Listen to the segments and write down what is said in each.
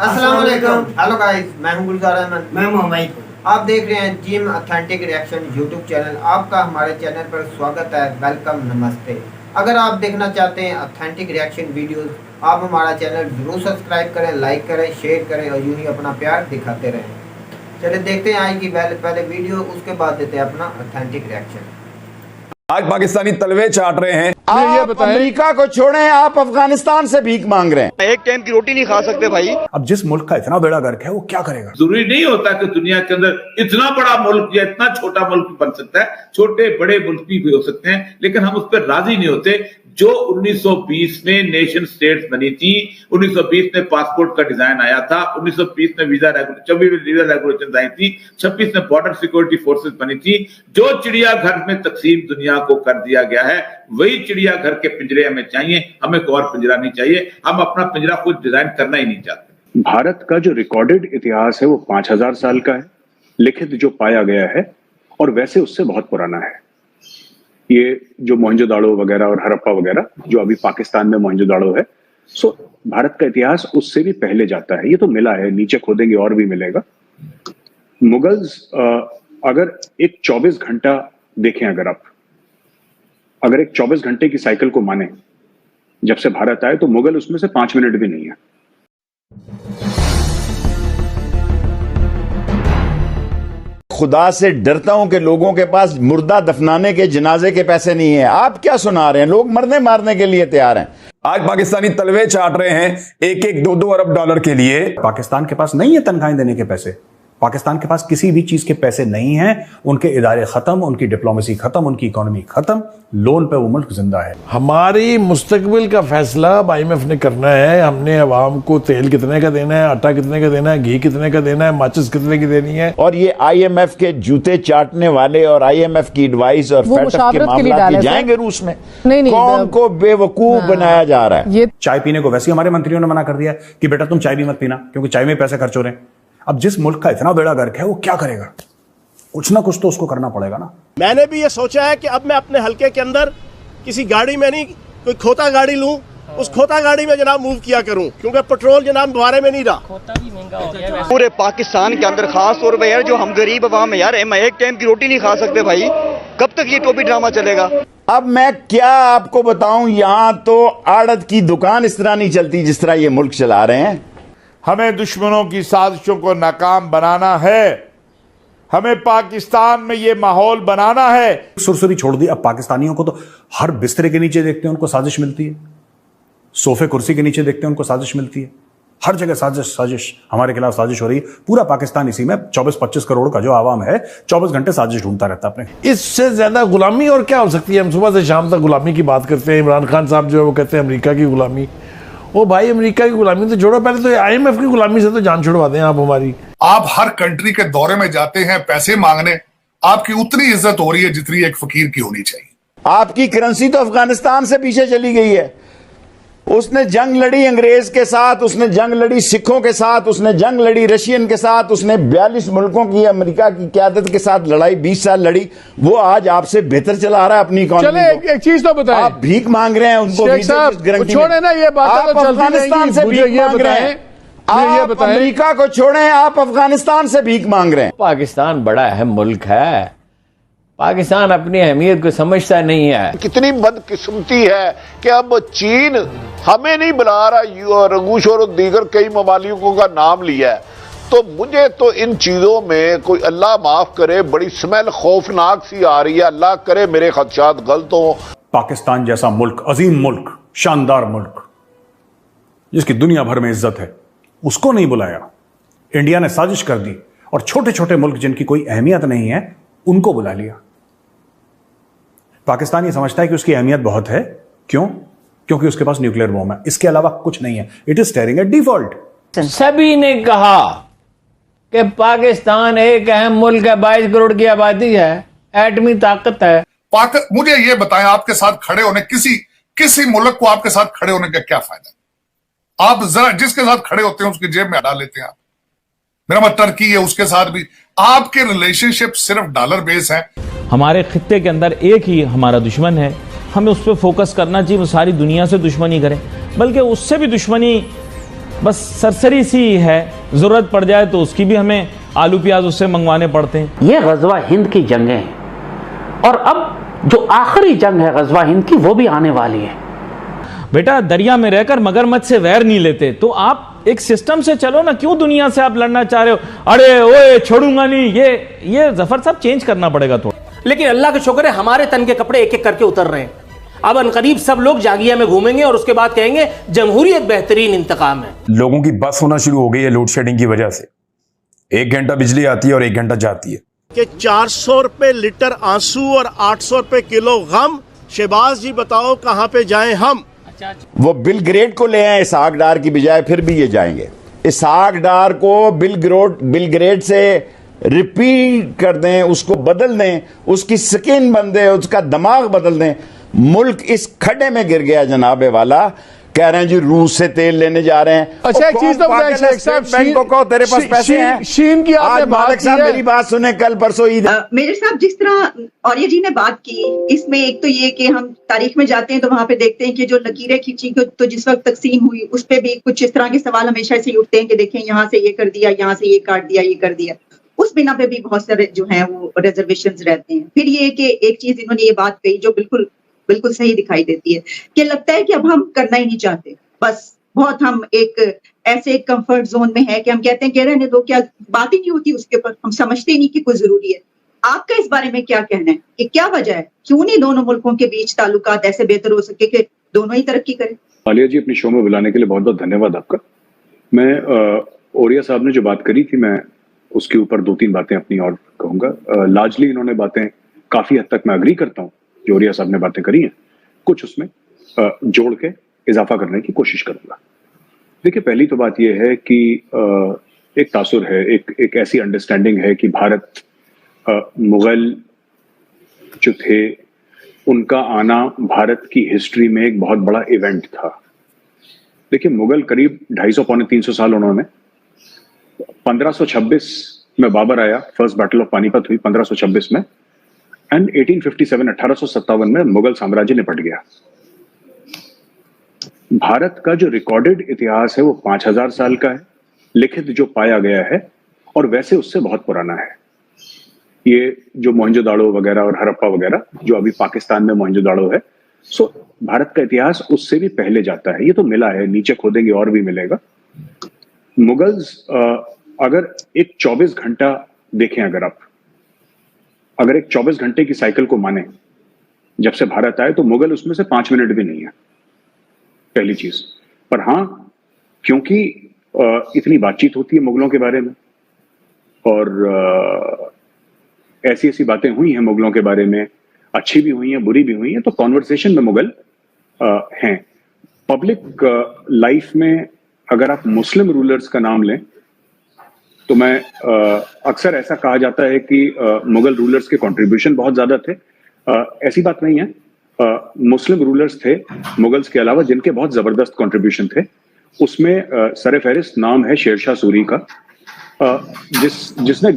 अस्सलाम वालेकुम। Hello guys, मैं हूं गुलजार अहमद। मैं मोहम्मद। आप देख रहे हैं gym authentic reaction YouTube channel. आपका हमारे चैनल पर स्वागत है। वेलकम, नमस्ते। अगर आप देखना चाहते हैं ऑथेंटिक रिएक्शन वीडियोस, आप हमारा चैनल जरूर सब्सक्राइब करें, लाइक करें, शेयर करें और यूं ही अपना प्यार दिखाते रहें। चलिए देखते हैं आज की पहले वीडियो, उसके बाद देते हैं अपना ऑथेंटिक रिएक्शन। आज पाकिस्तानी तलवे चाट रहे हैं। आप अमेरिका को छोड़ें, आप अफगानिस्तान से भीख मांग रहे हैं। एक टाइम की रोटी नहीं खा सकते भाई। अब जिस मुल्क का इतना बेड़ा गर्क है वो क्या करेगा? जरूरी नहीं होता कि दुनिया के अंदर इतना बड़ा मुल्क या इतना छोटा मुल्क बन सकता है। छोटे बड़े मुल्क भी हो सकते हैं, लेकिन हम उस पर राजी नहीं होते। जो 1920 में नेशन स्टेट्स बनी थी, 1920 में पासपोर्ट का डिजाइन आया था, 1920 में वीजा रेगुलेशन आई थी, 26 में बॉर्डर सिक्योरिटी फोर्सेस बनी थी। जो चिड़ियाघर में तकसीम दुनिया को कर दिया गया है, वही चिड़ियाघर के पिंजरे हमें चाहिए। हमें कोई और पिंजरा नहीं चाहिए। हम अपना पिंजरा खुद डिजाइन करना ही नहीं चाहते। भारत का जो रिकॉर्डेड इतिहास है वो 5000 साल का है, लिखित जो पाया गया है, और वैसे उससे बहुत पुराना है। ये जो मोहनजोदाड़ो वगैरह और हड़प्पा वगैरह जो अभी पाकिस्तान में मोहनजोदाड़ो है, सो भारत का इतिहास उससे भी पहले जाता है। ये तो मिला है, नीचे खोदेंगे और भी मिलेगा। मुगल्स अगर एक 24 घंटा देखें, अगर एक 24 घंटे की साइकिल को माने जब से भारत आए, तो मुगल उसमें से 5 मिनट भी नहीं है। खुदा से डरता हूं कि लोगों के पास मुर्दा दफनाने के जनाजे के पैसे नहीं है। आप क्या सुना रहे हैं? लोग मरने मारने के लिए तैयार हैं। आज पाकिस्तानी तलवे चाट रहे हैं 1-1, 2-2 अरब डॉलर के लिए। पाकिस्तान के पास नहीं है तनख्वाहें देने के पैसे। पाकिस्तान के पास किसी भी चीज के पैसे नहीं हैं। उनके इदारे खत्म, उनकी डिप्लोमेसी खत्म, उनकी इकोनॉमी खत्म। लोन पे वो मुल्क जिंदा है। हमारी मुस्तकबिल का फैसला IMF ने करना है। हमने अवाम को तेल कितने का देना है, आटा कितने का देना है, घी कितने का देना है, माचिस कितने की देनी है। और ये IMF के जूते चाटने वाले और IMF की एडवाइस और फैटअप के मामला की जाएंगे रूस में। कौन को बेवकूफ बनाया जा रहा है? चाय पीने को वैसे हमारे मंत्रियों ने मना कर दिया कि बेटा तुम चाय भी मत पीना, क्योंकि चाय में पैसे खर्च हो रहे हैं। अब जिस मुल्क का इतना बेड़ा गर्क है वो क्या करेगा? कुछ ना कुछ तो उसको करना पड़ेगा ना। मैंने भी ये सोचा है कि अब मैं अपने हलके के अंदर किसी गाड़ी में नहीं, कोई खोता गाड़ी लूं, उस खोता गाड़ी में जनाब मूव किया करूं, क्योंकि पेट्रोल जनाब बारे में नहीं रहा। खोता भी महंगा हो गया पूरे पाकिस्तान के अंदर, खास तौर पे यार जो हम गरीब अवाम है यार, हम एक टाइम की रोटी नहीं खा सकते भाई। कब तक ये टोपी ड्रामा चलेगा? अब मैं क्या आपको बताऊं, यहां तो आड़त की दुकान इस तरह नहीं चलती जिस तरह ये मुल्क चला रहे हैं। हमें दुश्मनों की साजिशों को नाकाम बनाना है। हमें पाकिस्तान में ये माहौल बनाना है। सुरसुरी छोड़ दी। अब पाकिस्तानियों को तो हर बिस्तरे के नीचे देखते हैं उनको साजिश मिलती है, सोफे कुर्सी के नीचे देखते हैं उनको साजिश मिलती है। हर जगह साजिश हमारे खिलाफ साजिश हो रही है। पूरा पाकिस्तान इसी में 24-25 करोड़ का जो आवाम है 24 घंटे साजिश ढूंढता रहता है अपने। इससे ज्यादा गुलामी और क्या हो सकती है? हम सुबह से शाम तक गुलामी की बात करते हैं। इमरान खान साहब जो है वो कहते हैं अमेरिका की गुलामी। ओ भाई, अमेरिका की गुलामी तो छोड़ो, पहले तो IMF की गुलामी से तो जान छुड़वा दें आप हमारी। आप हर कंट्री के दौरे में जाते हैं पैसे मांगने, आपकी उतनी इज्जत हो रही है जितनी एक फकीर की होनी चाहिए। आपकी करेंसी तो अफगानिस्तान से पीछे चली गई है। उसने जंग लड़ी अंग्रेज के साथ, उसने जंग लड़ी सिखों के साथ, उसने जंग लड़ी रशियन के साथ, उसने 42 मुल्कों की अमेरिका की क़यादत के साथ लड़ाई 20 साल लड़ी। वो आज आपसे बेहतर चला रहा है अपनी इकोनॉमी को। एक चीज तो बताएं, आप भीख मांग रहे हैं उनको। छोड़े ना ये बात, आप अफगानिस्तान से भीख मांग रहे हैं। आप अमेरिका को छोड़ें, आप अफगानिस्तान से भीख मांग रहे हैं। पाकिस्तान बड़ा अहम मुल्क है। पाकिस्तान अपनी अहमियत को समझता नहीं है। कितनी बदकिस्मती है कि अब चीन हमें नहीं बुला रहा, रंगूश और दीगर कई ममालिकों का नाम लिया है। तो मुझे तो इन चीजों में कोई अल्लाह माफ करे बड़ी स्मेल खौफनाक सी आ रही है। अल्लाह करे मेरे खदशात गलत हो। पाकिस्तान जैसा मुल्क, अजीम मुल्क, शानदार मुल्क, जिसकी दुनिया भर में इज्जत है, उसको नहीं बुलाया। इंडिया ने साजिश कर दी और छोटे छोटे मुल्क जिनकी कोई अहमियत नहीं है उनको बुला लिया। पाकिस्तान ये समझता है कि उसकी अहमियत बहुत है। क्यों? क्योंकि उसके पास न्यूक्लियर बॉम्ब है। इसके अलावा कुछ नहीं है। It is staring at default. सभी ने कहा कि पाकिस्तान एक अहम मुल्क है, 22 करोड़ की आबादी है, एटमी ताकत है। मुझे ये बताएं, आपके साथ खड़े होने, किसी मुल्क को आपके साथ खड़े होने का क्या फायदा? आप जरा जिसके साथ खड़े होते हैं उसकी जेब में डाल लेते हैं आप। मेरा मतलब टर्की है, उसके साथ भी आपके रिलेशनशिप सिर्फ डॉलर बेस है। हमारे खित्ते के अंदर एक ही हमारा दुश्मन है, हमें उस पर फोकस करना चाहिए। वो सारी दुनिया से दुश्मनी करें, बल्कि उससे भी दुश्मनी बस सरसरी सी है, जरूरत पड़ जाए तो उसकी भी हमें आलू प्याज उससे मंगवाने पड़ते हैं। ये गजवा हिंद की जंगें हैं और अब जो आखिरी जंग है गजवा हिंद की वो भी आने वाली है। बेटा दरिया में रहकर मगरमच्छ से वैर नहीं लेते, तो आप एक सिस्टम से चलो ना, क्यों दुनिया से आप लड़ना चाह रहे हो? अरे ओए छोड़ूंगा नहीं, ये जफर साहब चेंज करना पड़ेगा थोड़ा। लेकिन अल्लाह का शुक्र है हमारे तन के कपड़े एक एक करके उतर रहे हैं। अब अनकरीब सब लोग जागिया में घूमेंगे और उसके बाद कहेंगे जमहूरियत बेहतरीन इंतकाम है। लोगों की बस होना शुरू हो गई है लोड शेडिंग की वजह से। 1 घंटा बिजली आती है और 1 घंटा जाती है। कि 400 रुपए लीटर आंसू और 800 रुपए किलो गम। शहबाज जी बताओ कहां पे जाएं हम? वो बिल ग्रेड को ले आए इसहाक डार की बजाय, फिर भी ये जाएंगे। इसहाक डार को बिल ग्रेड से रिपीट कर दें, उसको बदल दें, उसकी स्किन बदल दें, उसका दिमाग बदल दें। मुल्क इस खड्डे में गिर गया जनाबे वाला। कह रहे हैं जी रूस से तेल लेने जा रहे हैं। अच्छा एक चीज तो बताइए शेख साहब, बैंकों को तेरे पास पैसे हैं? शीन की आपने बात की है। मेरी बात सुने, कल परसों ईद। मेजर साहब जिस तरह औरिया जी ने बात की, इसमें एक तो ये कि हम तारीख में जाते हैं तो वहां पे देखते हैं कि जो लकीरें खींची तो जिस वक्त तकसीम हुई उस पर भी कुछ इस तरह के सवाल हमेशा से उठते हैं कि देखें यहाँ से ये कर दिया, यहाँ से ये काट दिया, ये कर दिया। उस बिना पे भी बहुत सारे जो हैं वो रिजर्वेशंस रहते हैं। फिर ये कि एक चीज इन्होंने ये बात कही जो बिल्कुल सही दिखाई देती है कि लगता है कि अब हम करना ही नहीं चाहते, बस बहुत हम एक ऐसे कंफर्ट जोन में है कि हम कहते हैं कि रहने दो, क्या बात ही नहीं होती उसके ऊपर, हम समझते ही नहीं कि कुछ जरूरी है। आपका इस बारे में क्या कहना है कि क्या वजह है, क्यों नहीं दोनों मुल्कों के बीच ताल्लुकात ऐसे बेहतर हो सके कि दोनों ही तरक्की करें? आलिया जी अपनी शो में बुलाने के लिए बहुत बहुत धन्यवाद आपका। मैं औरिया साहब ने जो बात करी थी, मैं उसके ऊपर 2-3 बातें अपनी और कहूंगा। लार्जली इन्होंने बातें काफी हद तक मैं अग्री करता हूँ जो औरिया साहब ने बातें करी हैं, कुछ उसमें जोड़ के इजाफा करने की कोशिश करूंगा। देखिए पहली तो बात यह है कि एक तासुर है, एक ऐसी अंडरस्टैंडिंग है कि भारत मुगल जो थे उनका आना भारत की हिस्ट्री में एक बहुत बड़ा इवेंट था। देखिए मुगल करीब 250-300 साल उन्होंने 1526 में बाबर आया, फर्स्ट बैटल ऑफ पानीपत हुई 1526 में, एंड 1857 में मुगल साम्राज्य निपट गया। भारत का जो रिकॉर्डेड इतिहास है वो 5000 साल का है, लिखित जो पाया गया है, और वैसे उससे बहुत पुराना है। ये जो मोहनजोदाड़ो वगैरह और हड़प्पा वगैरह जो अभी पाकिस्तान में मोहनजोदाड़ो है, सो भारत का इतिहास उससे भी पहले जाता है। ये तो मिला है, नीचे खोदेंगे और भी मिलेगा। मुगल्स अगर एक 24 घंटा देखें, अगर एक 24 घंटे की साइकिल को माने जब से भारत आए, तो मुगल उसमें से 5 मिनट भी नहीं है, पहली चीज। पर हाँ, क्योंकि इतनी बातचीत होती है मुगलों के बारे में और ऐसी ऐसी बातें हुई हैं मुगलों के बारे में, अच्छी भी हुई हैं, बुरी भी हुई हैं, तो कॉन्वर्सेशन में मुगल हैं। पब्लिक लाइफ में अगर आप मुस्लिम रूलर्स का नाम लें तो मैं अक्सर ऐसा कहा जाता है कि मुगल रूलर्स के कंट्रीब्यूशन बहुत ज्यादा थे। ऐसी बात नहीं है। मुस्लिम रूलर्स थे मुगल्स के अलावा जिनके बहुत जबरदस्त कंट्रीब्यूशन थे। उसमें सरफहरिस्त नाम है शेरशाह सूरी का, जिसने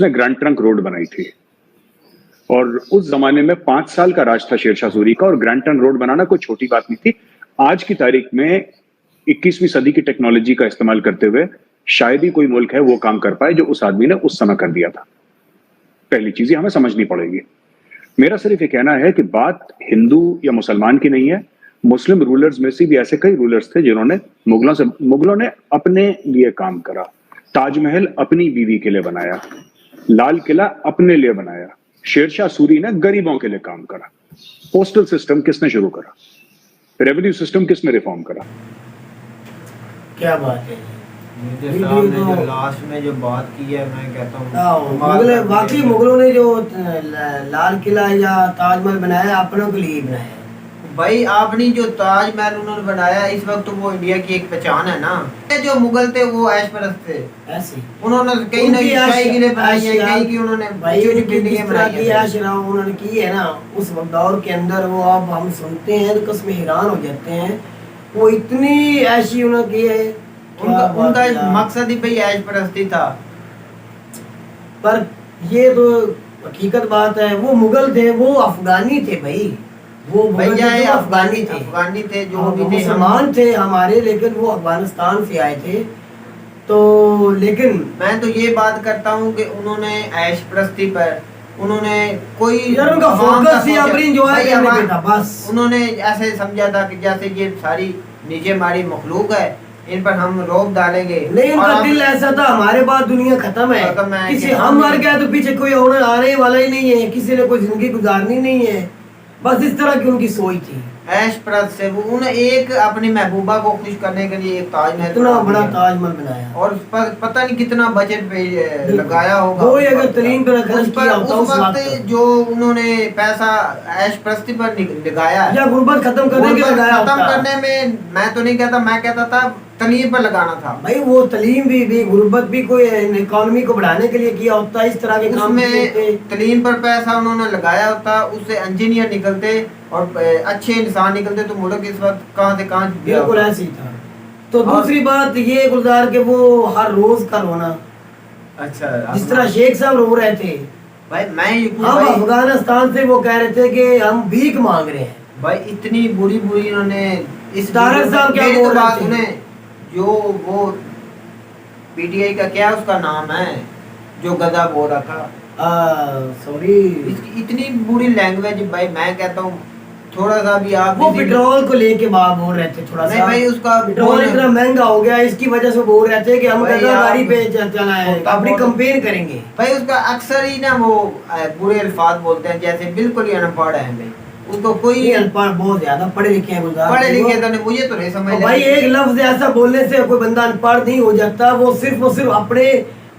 ग्रैंड ट्रंक रोड बनाई थी। और उस जमाने में 5 साल का राज था शेरशाह सूरी का, और ग्रैंड ट्रंक रोड बनाना कोई छोटी बात नहीं थी। आज की तारीख में 21वीं सदी की टेक्नोलॉजी का इस्तेमाल करते हुए शायद ही कोई मुल्क है वो काम कर पाए जो उस आदमी ने उस समय कर दिया था। पहली चीज हमें समझनी पड़ेगी। मेरा सिर्फ ये कहना है कि बात हिंदू या मुसलमान की नहीं है। मुस्लिम रूलर्स में से भी ऐसे कई रूलर्स थे जिन्होंने मुगलों ने अपने लिए काम करा। ताजमहल अपनी बीवी के लिए बनाया, लाल किला अपने लिए बनाया। शेरशाह सूरी ने गरीबों के लिए काम करा। पोस्टल सिस्टम किसने शुरू करा? रेवेन्यू सिस्टम किसने रिफॉर्म करा? क्या बात है। जो लास्ट में जो बात की है, मैं कहता हूँ वाकई मुगलों ने जो लाल किला या ताजमहल बनाया अपनों के लिए बनाया। भाई आपने जो ताजमहल उन्होंने बनाया, इस वक्त तो वो इंडिया की एक पहचान है ना। जो मुगल थे वो ऐश परस्त थे, ऐसे उन्होंने कहीं ना कहीं के लिए बनाई है, कहीं की उन्होंने बिल्डिंगें बनाई है, उन्होंने की है ना उस दौर के अंदर। वो अब हम सुनते हैं तो कसम हैरान हो जाते हैं, वो इतनी ऐसी उन्होंने की है। उनका मकसद ही भाई ऐश परस्ती था। पर ये तो हकीकत बात है, वो मुगल थे, वो अफगानी थे भाई। वो भैया ये अफगानी थे, अफगानी थे जो वो भी थे, मुसलमान थे हमारे, लेकिन वो अफगानिस्तान से आए थे। तो लेकिन मैं तो ये बात करता हूँ कि उन्होंने ऐश प्रस्ती पर उन्होंने कोई यार उनका फोकस ही अपनी एंजॉय करने पे था बस। उन्होंने ऐसे समझा था कि जैसे ये सारी नीचे हमारी मखलूक है, इन पर हम रोक डालेंगे। नहीं, उनका दिल ऐसा था हमारे बाद दुनिया खत्म है, किसी हम मर गए तो पीछे कोई और आने वाला ही नहीं है, किसी ने कोई जिंदगी गुजारनी नहीं है, बस इस तरह की उनकी सोच थी। ऐश प्रस्त से वो उन्हें एक अपनी महबूबा को खुश करने के लिए एक ताजमहल, इतना बड़ा ताजमहल बनाया और पता नहीं कितना बजट पे लगाया होगा। वो अगर तरीन पर खर्च किया होता उस वक्त जो उन्होंने पैसा ऐश प्रस्ती पर लगाया या गुर्बत खत्म करने के लगाया, खत्म करने में मैं तो नहीं कहता, मैं कहता था तलीम पर लगाना था। भाई वो तलीम भी गुर्बत भी कोई इकोनॉमी को बढ़ाने के लिए किया होता, इस तरह के काम में तलीम पर पैसा उन्होंने लगाया होता, उससे इंजीनियर निकलते और अच्छे इंसान निकलते तो मुल्क इस वक्त कहाँ से कहाँ बिल्कुल ऐसे ही था। तो दूसरी बात ये गुलजार के वो हर रोज का रोना, अच्छा जिस तरह शेख साहब रो रहे थे भाई, मैं अब अफगानिस्तान से वो कह रहे थे कि हम भीख मांग रहे हैं। भाई इतनी बुरी उन्होंने इस तारक साहब क्या बोल रहे थे, जो वो पीटीआई का क्या उसका नाम है जो गधा बोल रहा था, सॉरी इतनी बुरी लैंग्वेज। भाई मैं कहता हूँ थोड़ा सा भी आप वो पेट्रोल को लेके बात बोल रहे थे, थोड़ा सा भाई उसका पेट्रोल इतना महंगा हो गया, इसकी वजह से बोल रहे थे कि हम गधा गाड़ी पे चला है, अपनी कंपेन करेंगे। भाई उसका अक्सर ही ना वो बुरे अल्फाज बोलते हैं जैसे बिल्कुल ही अनपढ़ है। भाई उसको कोई अनपढ़ बहुत ज्यादा पढ़े लिखे हैं, पढ़े लिखे तो नहीं, मुझे तो नहीं समझ भाई एक लफ्ज ऐसा बोलने से कोई बंदा अनपढ़ नहीं हो जाता। वो सिर्फ अपने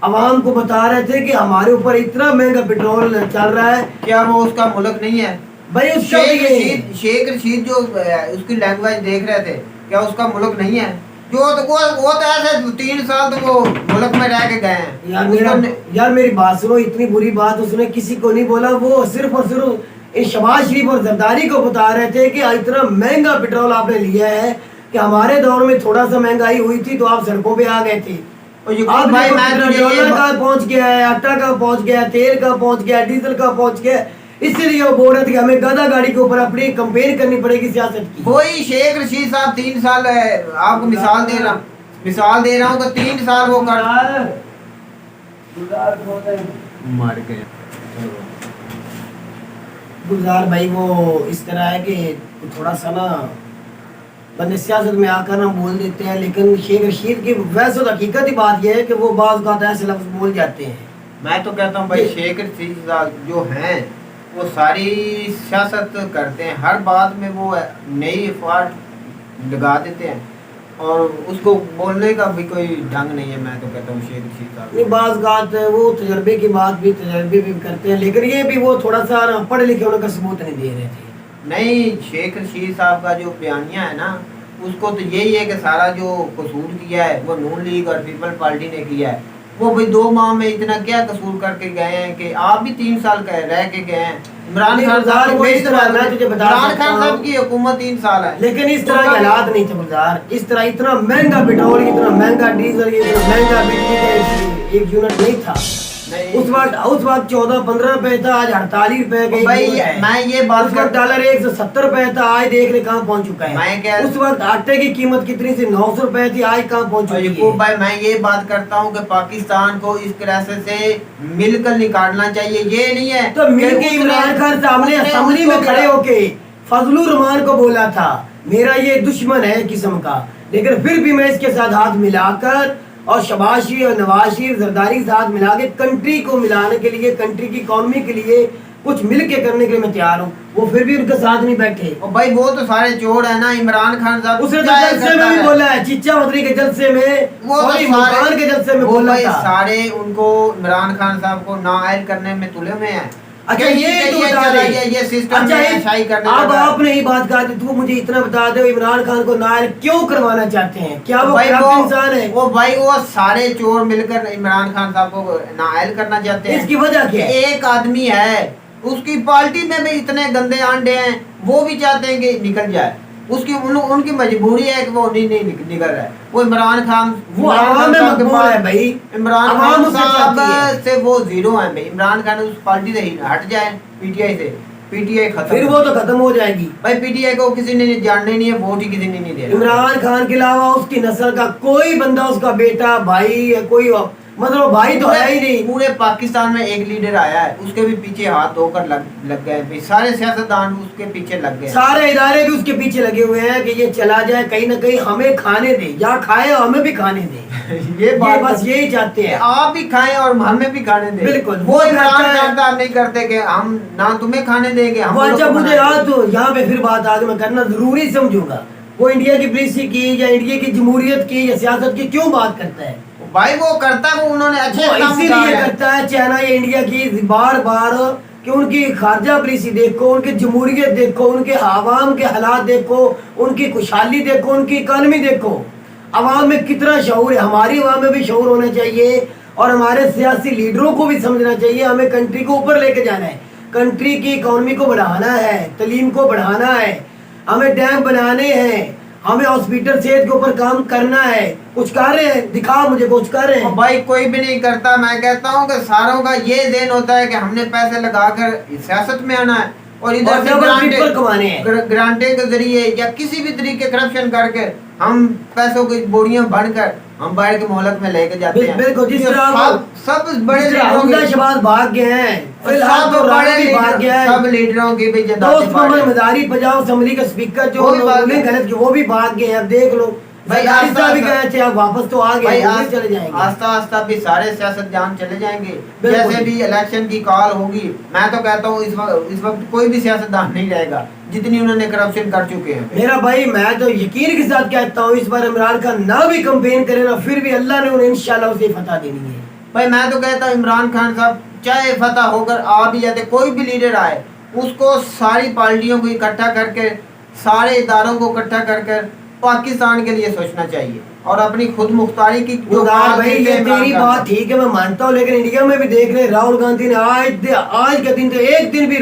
अवाम को बता रहे थे कि हमारे ऊपर इतना महंगा पेट्रोल चल रहा है, क्या वो उसका मुल्क नहीं है? भाई शेख रशीद जो उसकी लैंग्वेज देख रहे थे, क्या उसका मुल्क नहीं है? जो वो तो ऐसे 3 साल तो वो मुल्क में रह के गए हैं। यार मेरी बात सुनो, इतनी बुरी बात उसने किसी को नहीं बोला, वो सिर्फ और सिर्फ इस शहबाज शरीफ और जरदारी को बता रहे थे कि इतना महंगा पेट्रोल आपने लिया है कि हमारे दौर में थोड़ा सा महंगाई हुई थी तो आप सड़कों पे आ गए थे, भाई डॉलर का पहुंच गया है, आटा का पहुंच गया, तेल का पहुंच गया, डीजल का पहुंच गया, इसलिए वो बोल रहे थे कि हमें गधा गाड़ी के ऊपर अपनी कंपेयर करनी पड़ेगी सियासत की। वही शेख रशीद साहब 3 साल आपको मिसाल दे रहा हूँ कि 3 साल वो मर गए गुलजार भाई। वो इस तरह है कि थोड़ा सा ना बंदे सियासत में आकर ना बोल देते हैं, लेकिन शेख रशीद की वैसे हकीकत ही बात यह है कि वो बाज़ का ऐसे लफ्ज बोल जाते हैं। मैं तो कहता हूँ भाई शेख रशीद जो हैं वो सारी सियासत करते हैं, हर बात में वो नई अफवाह लगा देते हैं और उसको बोलने का भी कोई ढंग नहीं है। मैं तो कहता हूँ शेख रशीद साहब नहीं, बाज़ बात वो तजर्बे की बात भी तजर्बे भी करते हैं, लेकिन ये भी वो थोड़ा सा पढ़े लिखे होने का सबूत नहीं दे रहे थे। नहीं, शेख रशीद साहब का जो बयानिया है ना, उसको तो यही है कि सारा जो कसूर किया है वो नून लीग और पीपल पार्टी ने किया है। वो भाई 2 माह में इतना क्या कसूर करके गए हैं कि आप भी 3 साल रह के गए हैं। इमरान खान साहब की हुकूमत 3 साल है, लेकिन इस तरह के हालात नहीं थे गुलजार। इस तरह इतना महंगा पेट्रोल, इतना महंगा डीजल, इतना महंगा बिजली का एक यूनिट नहीं था। उस वक्त 14-15 रुपए था, आज 48 रुपए का। भाई मैं ये बात, उस वक्त डॉलर 170 रुपए था, आज देख ले कहाँ पहुंच चुका है। उस वक्त आटे की कीमत कितनी थी? 900 रुपए थी, आज कहाँ पहुंच चुकी है। भाई मैं ये बात करता हूँ कि पाकिस्तान को इस क्राइसिस से मिलकर निकालना चाहिए, ये नहीं है तो मिलकर इमरान खान सामने असेंबली में खड़े होके फजलुर रहमान को बोला था मेरा ये दुश्मन है किस्म का, लेकिन फिर भी मैं इसके साथ हाथ मिलाकर और शहबाज शरीफ और नवाज शरीफ जरदारी के साथ मिला के कंट्री को मिलाने के लिए, कंट्री की इकोनॉमी के लिए कुछ मिल के करने के लिए मैं तैयार हूँ। वो फिर भी उनके साथ नहीं बैठे। और भाई वो तो सारे चोर है ना। इमरान खान साहब उसने जलसे में भी बोला है, चिच्चा वदरी के जलसे में, वो मुल्तान के जलसे में बोला था। सारे उनको इमरान खान साहब को नाअहल करने में तुले हुए हैं। अच्छा ये तो बता दे, ये सिस्टम अब आपने ही बात कहा थी, तू मुझे इतना बता दे इमरान खान को नाअहल क्यों करवाना चाहते हैं? क्या वो इंसान है? वो सारे चोर मिलकर इमरान खान साहब को नाअहल करना चाहते हैं। इसकी वजह क्या है? एक आदमी है, उसकी पार्टी में भी इतने गंदे अंडे हैं, वो भी चाहते हैं कि निकल जाए। उसकी उनकी मजबूरी है कि वो नहीं निकल रहा है। वो इमरान खान है भाई, इमरान खान साहब से वो 0 है भाई। इमरान खान उस पार्टी से हट जाए, पीटीआई से, पीटीआई खत्म, फिर वो तो खत्म हो जाएगी भाई। पीटीआई को किसी ने जानना ही नहीं है, वोट ही किसी ने नहीं दे। इमरान खान के अलावा उसकी नस्ल का कोई बंदा, उसका बेटा, भाई या कोई मतलब भाई तो है ही नहीं। पूरे पाकिस्तान में एक लीडर आया है, उसके भी पीछे हाथ धोकर लग गए, सारे सियासतदान उसके पीछे लग गए, सारे इदारे भी उसके पीछे लगे हुए हैं कि ये चला जाए, कहीं ना कहीं हमें खाने दे, या खाए और हमें भी खाने दे। ये बस यही चाहते हैं, आप भी खाएं और हमें भी खाने दें। बिल्कुल। वो इमरान खान नहीं करते कि हम ना तुम्हें खाने देंगे, हम वो जब मुझे याद तो यहाँ पे फिर बात आगे मैं करना जरूरी समझूंगा। वो इंडिया की पॉलिसी की या इंडिया की जमहूरियत की या सियासत की क्यों बात करता है? भाई वो करता है, वो उन्होंने अच्छे इसीलिए करता है चाइना या इंडिया की बार बार कि उनकी खारजा पॉलिसी देखो, उनकी जमहूरियत देखो, उनके आवाम के हालात देखो, उनकी खुशहाली देखो, उनकी इकानमी देखो, आवाम में कितना शऊर है। हमारी आवाम में भी शऊर होना चाहिए और हमारे सियासी लीडरों को भी समझना चाहिए हमें कंट्री को ऊपर लेके जाना है, कंट्री की इकोनॉमी को बढ़ाना है, तलीम को बढ़ाना है, हमें डैम बनाने हैं, हमें हॉस्पिटल सेहत के ऊपर काम करना है। कुछ कर रहे हैं, दिखाओ मुझे कुछ कर रहे हैं। भाई कोई भी नहीं करता। मैं कहता हूँ कि सारों का ये देन होता है कि हमने पैसे लगाकर सियासत में आना है और इधर से ग्रांटे के जरिए या किसी भी तरीके करप्शन करके हम पैसों की बोरियां भरकर हम बाहर के मोहल्ले में लेके जाते हैं। बिल्कुल, जिस तरह सब बड़े शहबाज भाग गए हैं, फिलहाल तो बड़े भाग गया है, सब लीडरों की भी मदारी पंजाब असेंबली का स्पीकर जो गलत की वो भी भाग गए। अब देख लो भाई, आस्ता भी गए थे, अब वापस तो आ गए, चले जाएंगे आस्ता आस्ता भी सारे सियासतदान चले जाएंगे। जैसे भी इलेक्शन की कॉल होगी, मैं तो कहता हूँ इस वक्त कोई भी सियासतदान नहीं रहेगा जितनी उन्होंने करप्शन कर चुके हैं। मेरा भाई मैं तो यकीन के साथ कहता हूँ इस बार इमरान खान ना भी कंपेन करे ना, फिर भी अल्लाह ने उन्हें इंशाल्लाह उसे फतह देनी है। भाई मैं तो कहता हूँ इमरान खान साहब चाहे फतह होकर आ भी जाते, कोई भी लीडर आए, उसको सारी पार्टियों को इकट्ठा करके, सारे इदारों को इकट्ठा करके पाकिस्तान के लिए सोचना चाहिए और अपनी खुद मुख्तारी की भाई ये तेरी बात ठीक है, मैं मानता हूँ, लेकिन इंडिया में भी देख रहे राहुल गांधी ने आज का दिन तो एक दिन भी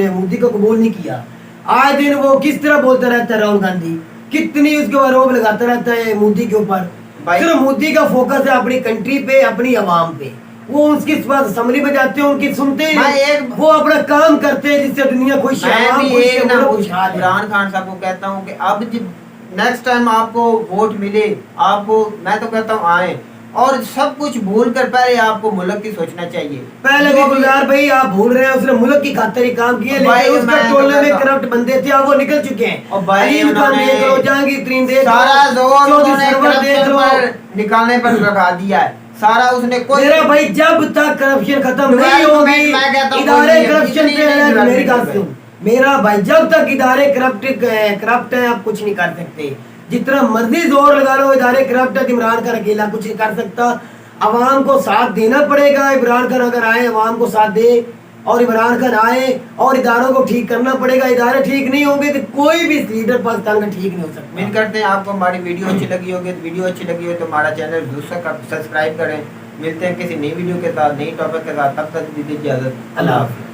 मोदी को कबूल नहीं किया। आए दिन वो किस तरह बोलता रहता है राहुल गांधी, कितनी उसके आरोप लगाता रहता है मोदी के ऊपर। सिर्फ मोदी का फोकस है अपनी कंट्री पे, अपनी आवाम पे। वो उसकी असेंबली में जाते हैं, उनकी सुनते हैं, वो अपना काम करते हैं जिससे दुनिया खुश है। इमरान खान साहब को कहता हूँ कि अब नेक्स्ट टाइम आपको वोट मिले, आपको मैं तो कहता हूँ आए और सब कुछ भूल कर पहले आपको मुल्क की सोचना चाहिए। पहले भी गुलजार भाई आप भूल रहे हैं, उसने मुल्क की खातिर ही काम किए, लेकिन उसका टोले में करप्ट बंदे थे, अब वो निकल चुके हैं। और भाई सारा जोर निकालने पर लगा दिया है, सारा उसने कोई। मेरा भाई जब तक करप्शन खत्म नहीं होगी, इदारे करप्शन पे मेरी बात सुन मेरा भाई, जब तक इदारे करप्ट है आप कुछ नहीं कर सकते। जितना मर्जी जोर लगा लो, इदारे करप्ट है, इमरान खान अकेला कुछ नहीं कर सकता। अवाम को साथ देना पड़ेगा। इमरान खान अगर आए अवाम को साथ दे और इमरान खान आए और इदारों को ठीक करना पड़ेगा। इदारे ठीक नहीं होंगे तो कोई भी लीडर पाकिस्तान का ठीक नहीं हो सकता। उम्मीद करते हैं आपको हमारी वीडियो अच्छी लगी होगी। वीडियो अच्छी लगी हो तो हमारा चैनल जरूर सब्सक्राइब करें। मिलते हैं किसी नई वीडियो के साथ, नई टॉपिक के साथ। तब तक दीजिए इजाजत। अल्लाह हाफ़िज़।